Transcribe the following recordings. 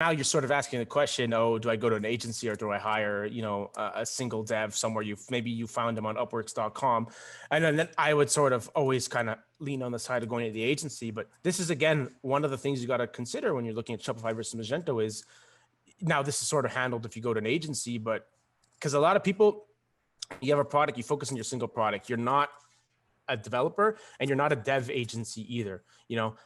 now you're sort of asking the question, oh, do I go to an agency or do I hire, a single dev somewhere? Maybe you found them on upworks.com. And then I would sort of always kind of lean on the side of going to the agency. But this is, again, one of the things you got to consider when you're looking at Shopify versus Magento is, now this is sort of handled if you go to an agency, but because a lot of people, you have a product, you focus on your single product. You're not a developer and you're not a dev agency either.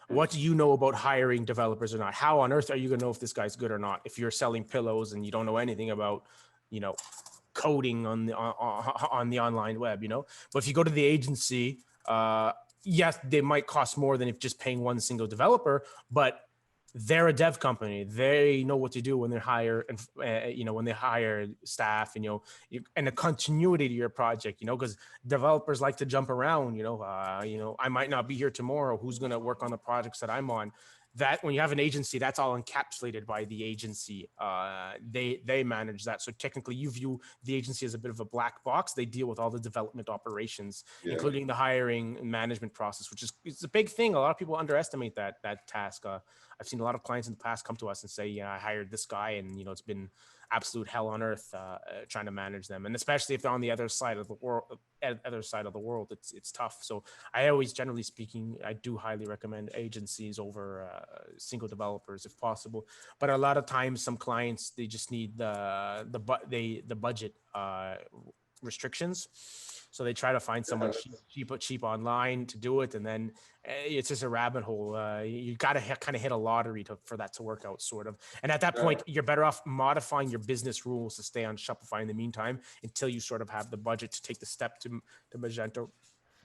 What do you know about hiring developers or not? How on earth are you going to know if this guy's good or not if you're selling pillows and you don't know anything about, coding on the online web? But if you go to the agency, yes, they might cost more than if just paying one single developer, but they're a dev company. They know what to do when they hire, and when they hire staff, and and the continuity to your project. Because developers like to jump around. I might not be here tomorrow. Who's going to work on the projects that I'm on? That when you have an agency, that's all encapsulated by the agency. They manage that. So technically, you view the agency as a bit of a black box. They deal with all the development operations, including the hiring and management process, which is it's a big thing. A lot of people underestimate that task. I've seen a lot of clients in the past come to us and say, "Yeah, I hired this guy, and it's been absolute hell on earth trying to manage them." And especially if they're on the other side of the world, it's tough. So I always, generally speaking, I do highly recommend agencies over single developers if possible. But a lot of times, some clients, they just need the budget restrictions. So they try to find someone cheap online to do it, and then it's just a rabbit hole. You got to kind of hit a lottery for that to work out, sort of. And at that point, you're better off modifying your business rules to stay on Shopify in the meantime until you sort of have the budget to take the step to Magento.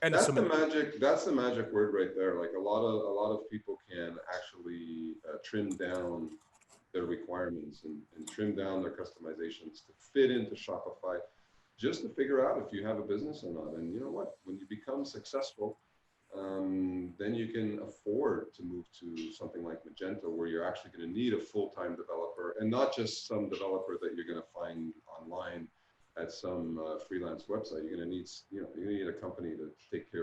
And that's the magic word right there. Like a lot of people can actually trim down their requirements and trim down their customizations to fit into Shopify, just to figure out if you have a business or not. And you know what? When you become successful, then you can afford to move to something like Magento, where you're actually going to need a full-time developer, and not just some developer that you're going to find online at some freelance website. You're going to need, you're going to need a company to take care